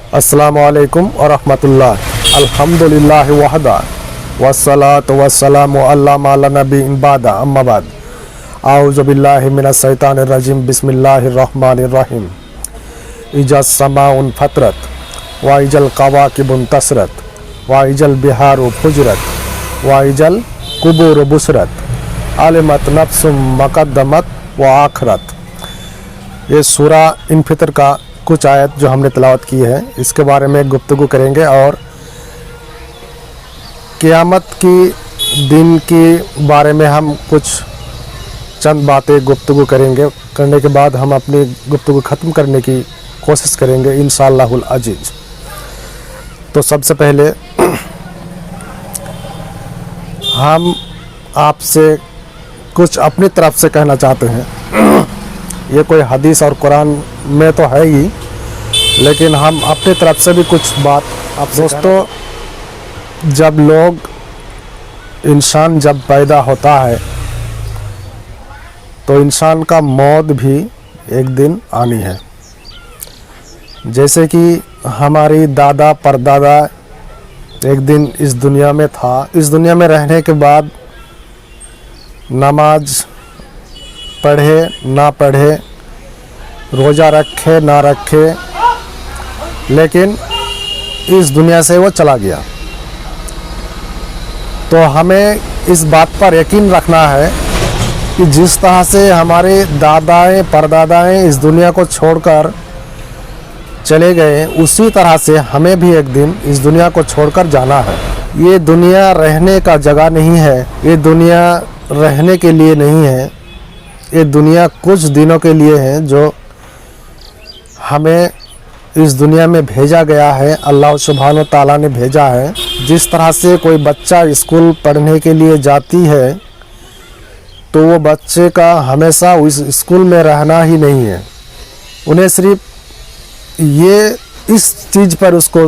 अस्सलामुअलैकुम वरहमतुल्लाह। अल्हम्दुलिल्लाहि वहदा वस्सलातु वस्सलामु अला मा ला नबिय्यिन बादा अम्मा बाद। आऊज़ु बिल्लाहि मिनश शैतानिर रजीम। बिस्मिल्लाहिर रहमानिर रहीम। इजा समाउन फतरत व इजल कवाकिबुन तसरत व इजल बिहारु फुजरत व इजल कुबूर बुसरत आलिमत नफ्सुम मक़द्दमत व आखरत। ये सूरा इनफितर का कुछ आयत जो हमने तिलावत की है, इसके बारे में गुफ्तगू करेंगे और क़यामत की दिन के बारे में हम कुछ चंद बातें गुफ्तगू करेंगे। करने के बाद हम अपनी गुफ्तगू ख़त्म करने की कोशिश करेंगे इंशाअल्लाहुल अज़ीज़। तो सबसे पहले हम आपसे कुछ अपनी तरफ से कहना चाहते हैं। ये कोई हदीस और कुरान में तो है ही, लेकिन हम अपनी तरफ से भी कुछ बात आप दोस्तों, इंसान जब पैदा होता है तो इंसान का मौत भी एक दिन आनी है। जैसे कि हमारी दादा परदादा एक दिन इस दुनिया में था, इस दुनिया में रहने के बाद नमाज पढ़े ना पढ़े, रोज़ा रखे ना रखे, लेकिन इस दुनिया से वो चला गया। तो हमें इस बात पर यकीन रखना है कि जिस तरह से हमारे दादाएं परदादाएं इस दुनिया को छोड़कर चले गए, उसी तरह से हमें भी एक दिन इस दुनिया को छोड़कर जाना है। ये दुनिया रहने का जगह नहीं है, ये दुनिया रहने के लिए नहीं है, ये दुनिया कुछ दिनों के लिए है जो हमें इस दुनिया में भेजा गया है। अल्लाह सुब्हानो ताला ने भेजा है। जिस तरह से कोई बच्चा स्कूल पढ़ने के लिए जाती है, तो वो बच्चे का हमेशा उस स्कूल में रहना ही नहीं है। उन्हें सिर्फ ये इस चीज़ पर उसको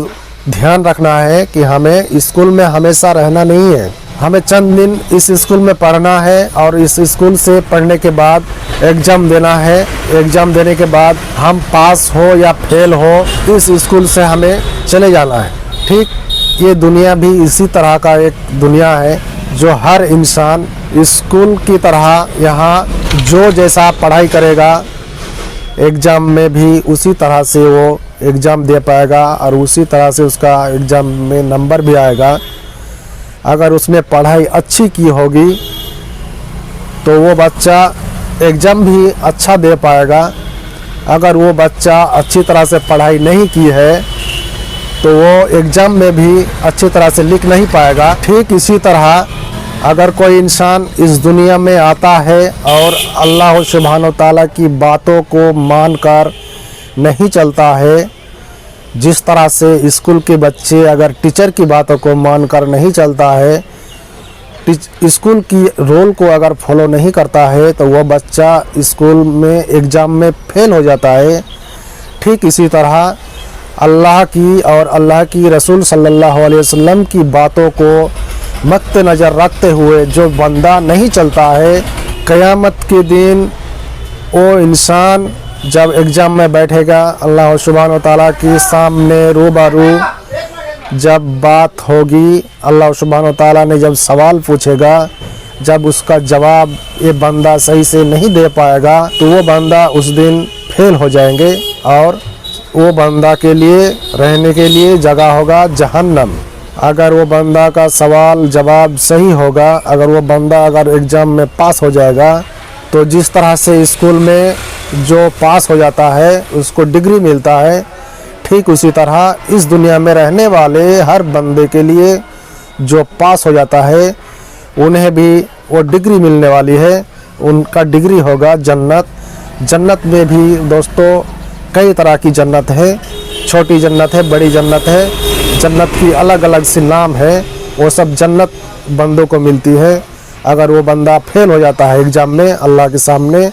ध्यान रखना है कि हमें स्कूल में हमेशा रहना नहीं है, हमें चंद दिन इस स्कूल में पढ़ना है और इस स्कूल से पढ़ने के बाद एग्ज़ाम देना है। एग्ज़ाम देने के बाद हम पास हो या फेल हो, इस स्कूल से हमें चले जाना है। ठीक ये दुनिया भी इसी तरह का एक दुनिया है जो हर इंसान स्कूल की तरह यहाँ जो जैसा पढ़ाई करेगा, एग्ज़ाम में भी उसी तरह से वो एग्ज़ाम दे पाएगा और उसी तरह से उसका एग्ज़ाम में नंबर भी आएगा। अगर उसने पढ़ाई अच्छी की होगी तो वो बच्चा एग्ज़ाम भी अच्छा दे पाएगा। अगर वो बच्चा अच्छी तरह से पढ़ाई नहीं की है तो वो एग्ज़ाम में भी अच्छी तरह से लिख नहीं पाएगा। ठीक इसी तरह अगर कोई इंसान इस दुनिया में आता है और अल्लाह सुब्हानो ताला की बातों को मानकर नहीं चलता है, जिस तरह से स्कूल के बच्चे अगर टीचर की बातों को मानकर नहीं चलता है, स्कूल की रोल को अगर फॉलो नहीं करता है, तो वह बच्चा स्कूल में एग्ज़ाम में फेल हो जाता है। ठीक इसी तरह अल्लाह की और अल्लाह की रसूल सल्लल्लाहु अलैहि वसल्लम की बातों को मद्दे नज़र रखते हुए जो बंदा नहीं चलता है, क़यामत के दिन वो इंसान जब एग्ज़ाम में बैठेगा, अल्लाह सुब्हानो ताला के सामने रूबरू जब बात होगी, अल्लाह सुब्हानो ताला ने जब सवाल पूछेगा, जब उसका जवाब ये बंदा सही से नहीं दे पाएगा, तो वो बंदा उस दिन फेल हो जाएंगे और वो बंदा के लिए रहने के लिए जगह होगा जहन्नम। अगर वो बंदा का सवाल जवाब सही होगा, अगर वो बंदा अगर एग्ज़ाम में पास हो जाएगा, तो जिस तरह से स्कूल में जो पास हो जाता है उसको डिग्री मिलता है, ठीक उसी तरह इस दुनिया में रहने वाले हर बंदे के लिए जो पास हो जाता है, उन्हें भी वो डिग्री मिलने वाली है। उनका डिग्री होगा जन्नत। जन्नत में भी दोस्तों कई तरह की जन्नत है, छोटी जन्नत है, बड़ी जन्नत है। जन्नत की अलग अलग सी नाम है, वो सब जन्नत बंदों को मिलती है। अगर वो बंदा फेल हो जाता है एग्ज़ाम में अल्लाह के सामने,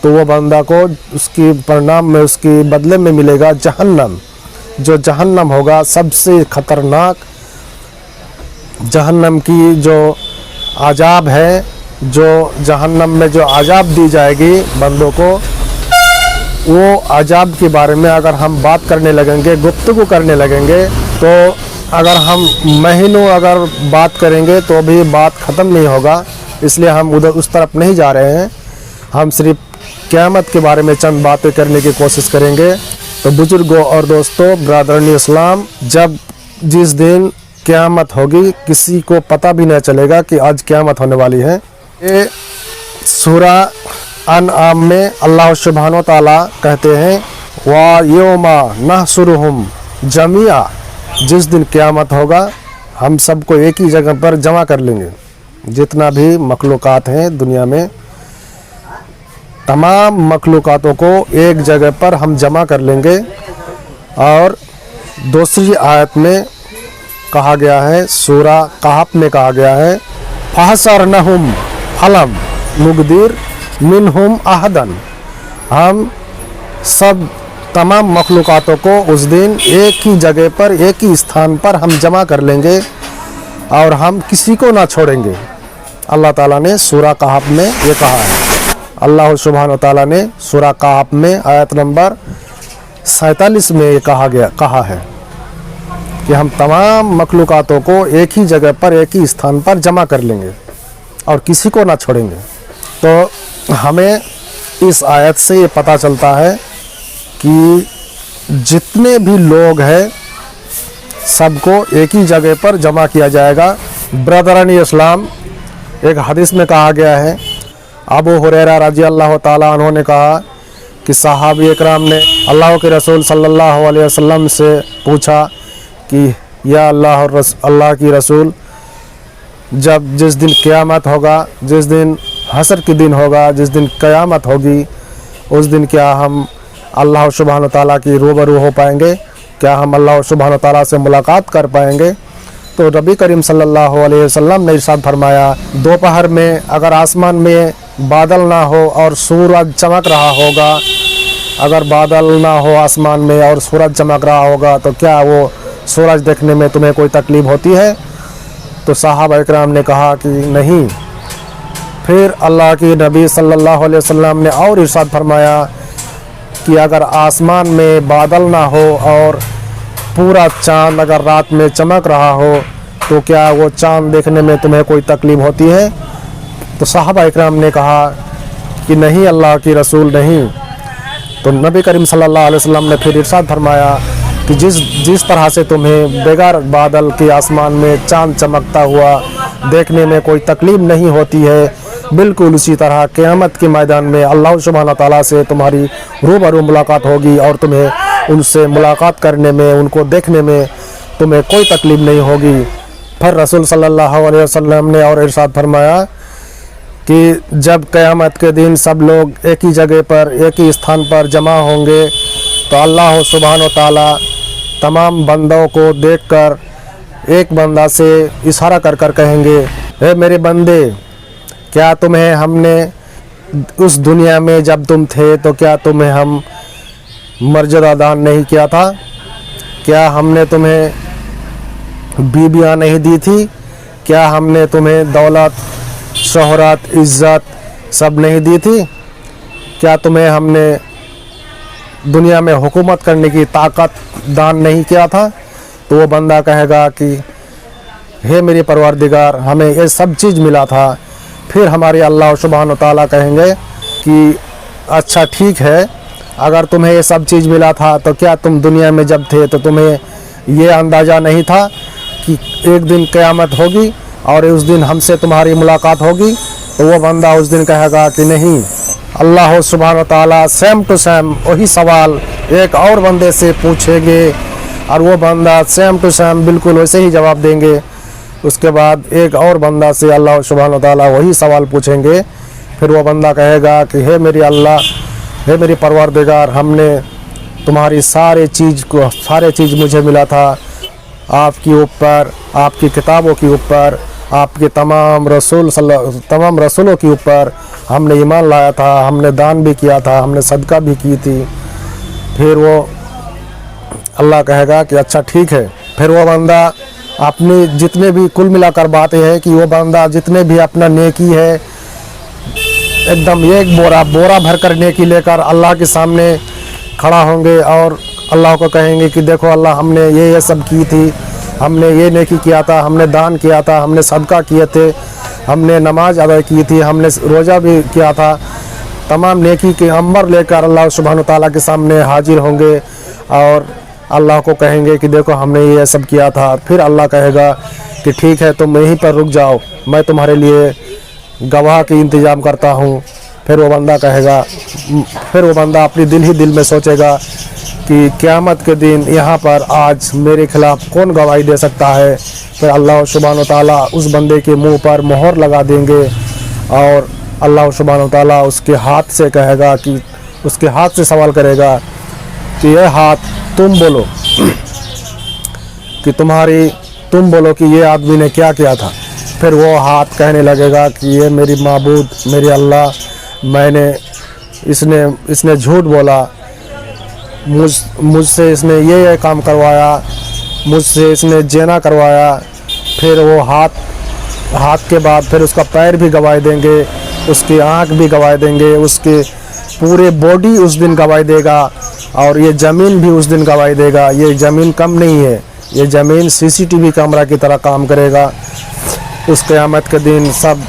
तो वो बंदा को उसकी परिणाम में उसके बदले में मिलेगा जहन्नम। जो जहन्नम होगा सबसे ख़तरनाक, जहन्नम की जो आज़ाब है, जो जहन्नम में जो आज़ाब दी जाएगी बंदों को, वो अजाब के बारे में अगर हम बात करने लगेंगे, गुफ्तगू करने लगेंगे, तो अगर हम महीनों अगर बात करेंगे तो भी बात ख़त्म नहीं होगा। इसलिए हम उधर उस तरफ नहीं जा रहे हैं। हम सिर्फ क़यामत के बारे में चंद बातें करने की कोशिश करेंगे। तो बुजुर्गों और दोस्तों, ब्रदर इस्लाम, जब जिस दिन क़यामत होगी किसी को पता भी नहीं चलेगा कि आज क़यामत होने वाली है। ये सूरा अनआम में अल्लाह सुब्हानो व तआला कहते हैं वा यौमा नहशुरुहुम जमीआ, जिस दिन क़यामत होगा हम सबको एक ही जगह पर जमा कर लेंगे। जितना भी मखलूक़ात हैं दुनिया में, तमाम मखलूक़ातों को एक जगह पर हम जमा कर लेंगे। और दूसरी आयत में कहा गया है, सूरा कहफ में कहा गया है, फहशरनहुम फलम नुगदिर मिनहुम अहदन, हम सब तमाम मखलूक़ातों को उस दिन एक ही जगह पर, एक ही स्थान पर हम जमा कर लेंगे और हम किसी को ना छोड़ेंगे। अल्लाह ताला ने सूरा कहफ में ये कहा है। अल्लाह सुब्हानो व तआला ने सूरा कहफ में आयत नंबर 47 में ये कहा है कि हम तमाम मखलूक़ातों को एक ही जगह पर, एक ही स्थान पर जमा कर लेंगे और किसी को ना छोड़ेंगे। तो हमें इस आयत से ये पता चलता है कि जितने भी लोग हैं सबको एक ही जगह पर जमा किया जाएगा। ब्रदरान इस्लाम, एक हदीस में कहा गया है, अबू हुरैरा रज़ी अल्लाह ताला अन्हु ने कहा कि सहाबी इकराम ने अल्लाह के रसूल सल्लल्लाहु अलैहि वसल्लम से पूछा कि या अल्लाह की रसूल, जब जिस दिन क़यामत होगा, जिस दिन हशर के दिन होगा, जिस दिन क़यामत होगी, उस दिन क्या हम अल्लाह सुब्हानो व तआला की रूबरू हो पाएंगे? क्या हम अल्लाह सुब्हानो व तआला से मुलाकात कर पाएंगे? तो नबी करीम सल्लल्लाहु अलैहि वसल्लम ने इरशाद फरमाया, दोपहर में अगर आसमान में बादल ना हो और सूरज चमक रहा होगा, अगर बादल ना हो आसमान में और सूरज चमक रहा होगा, तो क्या वो सूरज देखने में तुम्हें कोई तकलीफ़ होती है? तो सहाबा इकराम ने कहा कि नहीं। फिर अल्लाह की नबी सल्लल्लाहु अलैहि वसल्लम ने और इरशाद फरमाया कि अगर आसमान में बादल ना हो और पूरा चाँद अगर रात में चमक रहा हो, तो क्या वो चाँद देखने में तुम्हें कोई तकलीफ़ होती है? तो सहाबा इकराम ने कहा कि नहीं अल्लाह की रसूल, नहीं। तो नबी करीम सल्लल्लाहु अलैहि वसल्लम ने फिर इरशाद फरमाया कि जिस तरह से तुम्हें बगैर बादल के आसमान में चाँद चमकता हुआ देखने में कोई तकलीफ़ नहीं होती है, बिल्कुल उसी तरह क़यामत के मैदान में अल्लाह सुब्हानो व तआला से तुम्हारी रूबरू मुलाकात होगी और तुम्हें उनसे मुलाकात करने में, उनको देखने में तुम्हें कोई तकलीफ़ नहीं होगी। फिर रसूल सल्लल्लाहु अलैहि वसल्लम ने और इरशाद फरमाया कि जब क़यामत के दिन सब लोग एक ही जगह पर, एक ही स्थान पर जमा होंगे, तो अल्लाह सुब्हानो व तआला तमाम बंदों को देखकर एक बंदा से इशारा कर कर कहेंगे, हे मेरे बंदे, क्या तुम्हें हमने उस दुनिया में जब तुम थे तो क्या तुम्हें हम मर्यादा दान नहीं किया था? क्या हमने तुम्हें बीबियाँ नहीं दी थी? क्या हमने तुम्हें दौलत, शोहरत, इज़्ज़त सब नहीं दी थी? क्या तुम्हें हमने दुनिया में हुकूमत करने की ताकत दान नहीं किया था? तो वो बंदा कहेगा कि हे मेरे परवरदिगार, हमें ये सब चीज़ मिला था। फिर हमारे अल्लाह सुब्हानो व तआला कहेंगे कि अच्छा ठीक है, अगर तुम्हें ये सब चीज़ मिला था तो क्या तुम दुनिया में जब थे तो तुम्हें ये अंदाज़ा नहीं था कि एक दिन क़यामत होगी और उस दिन हमसे तुम्हारी मुलाकात होगी? तो वो बंदा उस दिन कहेगा कि नहीं। अल्लाह सुब्हानो व तआला सेम टू सेम वही सवाल एक और बंदे से पूछेंगे और वो बंदा सेम टू सेम बिल्कुल वैसे ही जवाब देंगे। उसके बाद एक और बंदा से अल्लाह सुब्हानो व तआला वही सवाल पूछेंगे। फिर वो बंदा कहेगा कि हे मेरी अल्लाह, हे मेरी परवरदिगार, हमने तुम्हारी सारे चीज़ मुझे मिला था, आपके ऊपर, आपकी किताबों के ऊपर, आपके तमाम रसूलों के ऊपर हमने ईमान लाया था, हमने दान भी किया था, हमने सदका भी की थी। फिर वो अल्लाह कहेगा कि अच्छा ठीक है। फिर वो बंदा अपनी जितने भी कुल मिलाकर बातें हैं कि वो बंदा जितने भी अपना नेकी है एकदम एक बोरा भर कर नेकी लेकर अल्लाह के सामने खड़ा होंगे और अल्लाह को कहेंगे कि देखो अल्लाह, हमने ये सब की थी, हमने ये नेकी किया था, हमने दान किया था, हमने सदका किए थे, हमने नमाज अदा की थी, हमने रोज़ा भी किया था। तमाम नेकी के अंबर लेकर अल्लाह सुब्हान ताला के सामने हाजिर होंगे और अल्लाह को कहेंगे कि देखो हमने ये सब किया था। फिर अल्लाह कहेगा कि ठीक है, तुम यहीं पर रुक जाओ, मैं तुम्हारे लिए गवाह की इंतज़ाम करता हूँ। फिर वो बंदा कहेगा, फिर वो बंदा अपनी दिल में सोचेगा कि क़यामत के दिन यहाँ पर आज मेरे खिलाफ़ कौन गवाही दे सकता है। फिर अल्लाह सुब्हान ताला उस बंदे के मुंह पर मोहर लगा देंगे और अल्लाह सुब्हान ताला उसके हाथ से कहेगा कि, उसके हाथ से सवाल करेगा कि ये हाथ तुम बोलो कि तुम बोलो कि ये आदमी ने क्या किया था। फिर वो हाथ कहने लगेगा कि ये मेरी माबूद, मेरी अल्लाह, मैंने इसने झूठ बोला, मुझसे इसने ये काम करवाया, मुझसे इसने ज़िना करवाया। फिर वो हाथ के बाद फिर उसका पैर भी गवाह देंगे, उसकी आँख भी गवाह देंगे, उसके पूरे बॉडी उस दिन गवाही देगा और ये ज़मीन भी उस दिन गवाही देगा। ये ज़मीन कम नहीं है, ये ज़मीन सीसीटीवी कैमरा की तरह काम करेगा। उस क़यामत के दिन सब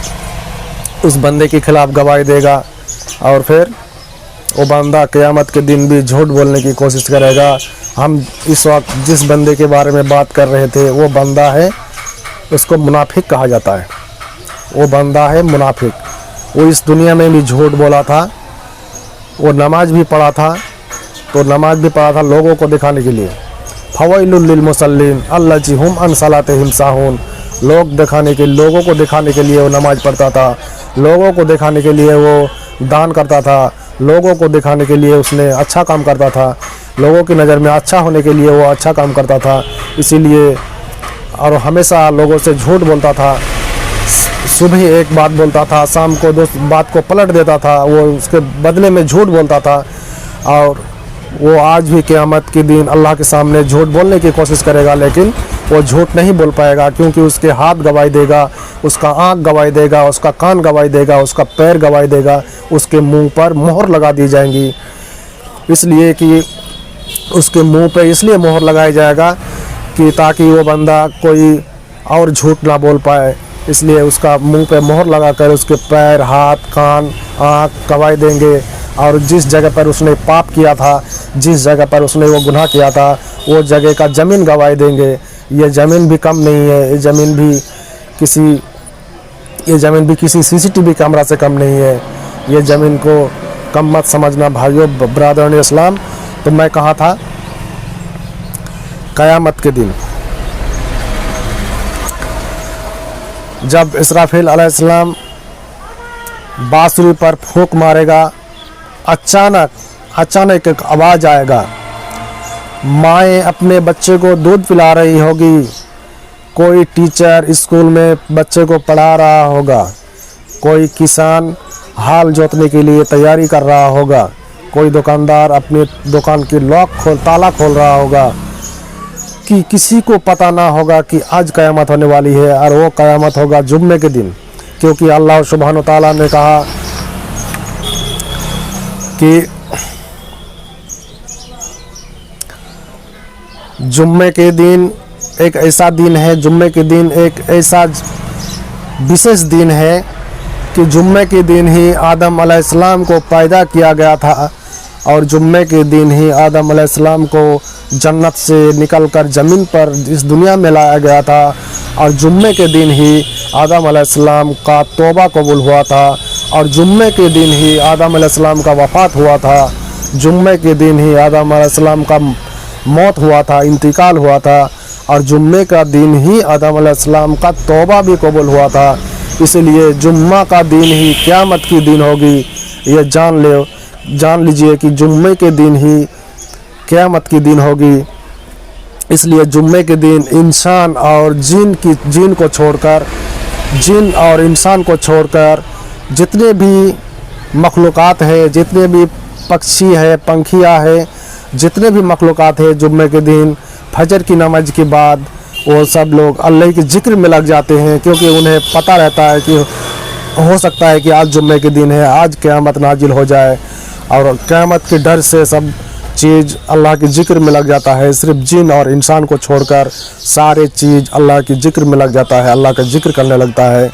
उस बंदे के ख़िलाफ़ गवाही देगा और फिर वो बंदा क़यामत के दिन भी झूठ बोलने की कोशिश करेगा। हम इस वक्त जिस बंदे के बारे में बात कर रहे थे वो बंदा है, उसको मुनाफिक कहा जाता है। वो बंदा है मुनाफिक। वो इस दुनिया में भी झूठ बोला था, वो नमाज भी पढ़ा था, तो नमाज भी पढ़ा था लोगों को दिखाने के लिए। फवैलुल लिल मुसल्लीन अल्लज़ी हुम अन सलातिहिम साहून। लोगों को दिखाने के लिए वो नमाज पढ़ता था, लोगों को दिखाने के लिए वो दान करता था, लोगों को दिखाने के लिए उसने अच्छा काम करता था, लोगों की नज़र में अच्छा होने के लिए वो अच्छा काम करता था। इसीलिए और हमेशा लोगों से झूठ बोलता था। सुबह एक बात बोलता था, शाम को दूसरी बात को पलट देता था, वो उसके बदले में झूठ बोलता था। और वो आज भी क़यामत के दिन अल्लाह के सामने झूठ बोलने की कोशिश करेगा, लेकिन वो झूठ नहीं बोल पाएगा, क्योंकि उसके हाथ गवाही देगा, उसका आँख गवाही देगा, उसका कान गवाही देगा, उसका पैर गवाही देगा, उसके मुंह पर मोहर लगा दी जाएंगी। इसलिए कि उसके मुंह पे इसलिए मोहर लगाया जाएगा कि ताकि वो बंदा कोई और झूठ ना बोल पाए। इसलिए उसका मुंह पे मोहर लगाकर उसके पैर, हाथ, कान, आँख गवाही देंगे। और जिस जगह पर उसने पाप किया था, जिस जगह पर उसने वो गुनाह किया था, वो जगह का ज़मीन गवाही देंगे। ये ज़मीन भी कम नहीं है, ये ज़मीन भी किसी सीसीटीवी कैमरा से कम नहीं है। ये ज़मीन को कम मत समझना भाइयों, ब्रादरान इस्लाम। तो मैं कहा था क़यामत के दिन जब इसराफील अलैहिस्सलाम बांसुरी पर फूंक मारेगा, अचानक एक आवाज़ आएगा। माएँ अपने बच्चे को दूध पिला रही होगी, कोई टीचर स्कूल में बच्चे को पढ़ा रहा होगा, कोई किसान हाल जोतने के लिए तैयारी कर रहा होगा, कोई दुकानदार अपनी दुकान की ताला खोल रहा होगा। कि किसी को पता ना होगा कि आज क़यामत होने वाली है, और वो क़यामत होगा जुम्मे के दिन। क्योंकि अल्लाह सुब्हान ताला ने कहा कि जुम्मे के दिन एक ऐसा दिन है, जुम्मे के दिन एक ऐसा विशेष दिन है कि जुम्मे के दिन ही आदम अलैहिस्सलाम को पैदा किया गया था, और जुम्मे के दिन ही आदम अलैहिस्सलाम को जन्नत से निकलकर ज़मीन पर इस दुनिया में लाया गया था, और जुम्मे के दिन ही आदम अलैहिस्सलाम का तौबा कबूल हुआ था, और जुम्मे के दिन ही आदम अलैहिस्सलाम का वफ़ात हुआ था, जुम्मे के दिन ही आदम अलैहिस्सलाम का मौत हुआ था, इंतकाल हुआ था, और जुम्मे का दिन ही आदम अलैहिस्सलाम का तौबा भी कबूल हुआ था। इसलिए जुम्मा का दिन ही क़यामत की दिन होगी। ये जान लीजिए कि जुम्मे के दिन ही क़यामत की दिन होगी। इसलिए जुम्मे के दिन इंसान और जिन और इंसान को छोड़कर जितने भी मखलूक़ात है, जितने भी पक्षी है, पंखियाँ है, जितने भी मखलूक़ात है, जुम्मे के दिन फजर की नमाज के बाद वो सब लोग अल्लाह के ज़िक्र में लग जाते हैं, क्योंकि उन्हें पता रहता है कि हो सकता है कि आज जुम्मे के दिन है, आज क़यामत नाजिल हो जाए। और क़यामत के डर से सब चीज़ अल्लाह की जिक्र में लग जाता है। सिर्फ जिन और इंसान को छोड़कर सारे चीज़ अल्लाह की जिक्र में लग जाता है, अल्लाह का जिक्र करने लगता है।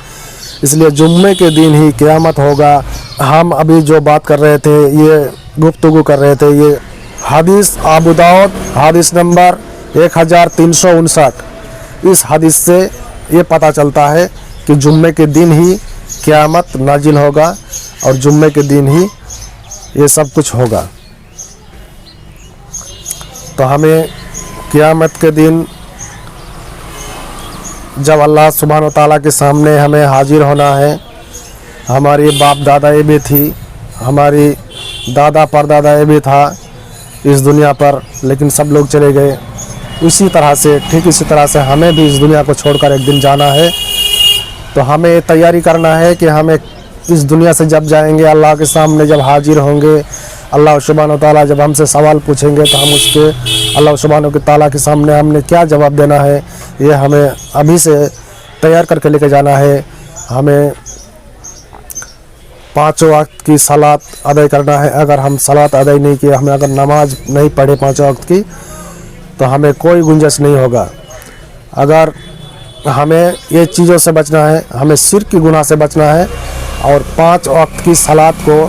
इसलिए जुम्मे के दिन ही क़यामत होगा। हम अभी जो बात कर रहे थे, ये गुफ्तगू कर रहे थे, ये हदीस अबू दाऊद हदीस नंबर 1359, इस हदीस से ये पता चलता है कि जुम्मे के दिन ही क़यामत नाजिल होगा और जुम्मे के दिन ही ये सब कुछ होगा। तो हमें क़यामत के दिन जब अल्लाह सुब्हान व तआला के सामने हमें हाजिर होना है, हमारी बाप दादाएँ भी थी, हमारी दादा परदादाएँ भी था इस दुनिया पर, लेकिन सब लोग चले गए। उसी तरह से, ठीक इसी तरह से हमें भी इस दुनिया को छोड़कर एक दिन जाना है। तो हमें तैयारी करना है कि हमें इस दुनिया से जब जाएंगे, अल्लाह के सामने जब हाजिर होंगे, अल्लाह सुब्हान व तआला जब हमसे सवाल पूछेंगे तो हम उसके अल्लाह सुब्हान व तआला के सामने हमने क्या जवाब देना है, ये हमें अभी से तैयार करके लेके जाना है। हमें 5 वक्त की सलात अदा करना है। अगर हम सलात अदा नहीं किए, हमें अगर नमाज नहीं पढ़े 5 वक्त की, तो हमें कोई गुंजाइश नहीं होगा। अगर हमें ये चीज़ों से बचना है, हमें शिर्क की गुनाह से बचना है और 5 वक्त की सलात को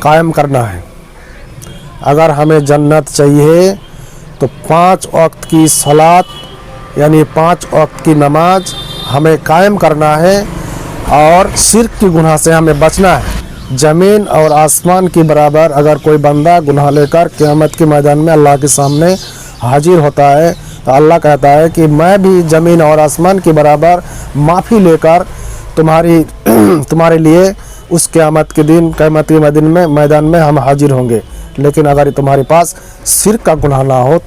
कायम करना है। अगर हमें जन्नत चाहिए तो 5 वक्त की सलात यानी 5 वक्त की नमाज हमें कायम करना है और शिर्क की गुनाह से हमें बचना है। ज़मीन और आसमान के बराबर अगर कोई बंदा गुनाह लेकर क़यामत के मैदान में अल्लाह के सामने हाजिर होता है, तो अल्लाह कहता है कि मैं भी ज़मीन और आसमान के बराबर माफ़ी लेकर तुम्हारे लिए उस क़यामत के दिन, क़यामत के मैदान में हम हाजिर होंगे। लेकिन अगर तुम्हारे पास शिर्क का गुनाह ना हो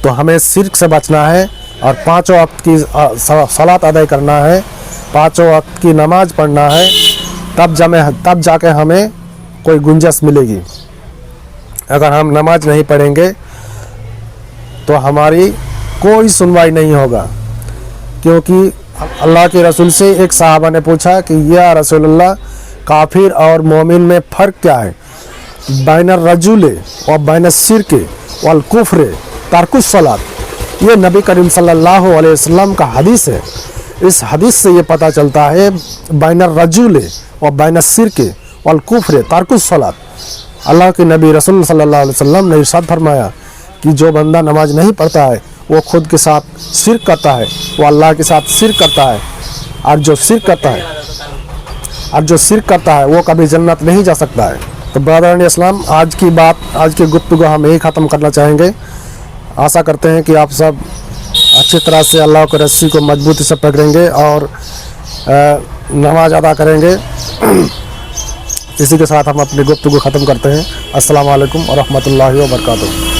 तो हमें शिर्क से बचना है और 5 वक्त की सलात अदा करना है, 5 वक्त की नमाज पढ़ना है, तब जाके हमें कोई गुंजाइश मिलेगी। अगर हम नमाज नहीं पढ़ेंगे तो हमारी कोई सुनवाई नहीं होगा। क्योंकि अल्लाह के रसूल से एक सहाबा ने पूछा कि या रसूलल्लाह, काफिर और मोमिन में फ़र्क क्या है? बैन रजुल और बैन शिर्क वल कुफ्र तर्कुस सलात। ये नबी करीम सल्लल्लाहु अलैहि वसल्लम का हदीस है। इस हदीस से ये पता चलता है बैन रजुल और बैन शिर्क वल कुफ्र तर्कुस सलात। अल्लाह के नबी रसूल सल्लल्लाहु अलैहि वसल्लम ने इरशाद फरमाया कि जो बंदा नमाज नहीं पढ़ता है वो खुद के साथ शिर्क करता है, वो अल्लाह के साथ शिर्क करता है। और जो शिर्क करता है वो कभी जन्नत नहीं जा सकता है। तो ब्रदर इस्लाम, आज की गुफ्तगू हम यही ख़त्म करना चाहेंगे। आशा करते हैं कि आप सब अच्छी तरह से अल्लाह की रस्सी को मजबूती से पकड़ेंगे और नमाज अदा करेंगे। इसी के साथ हम अपनी गुफ्तगू ख़त्म करते हैं। अस्सलाम वालेकुम व रहमतुल्लाहि व बरकातुहू।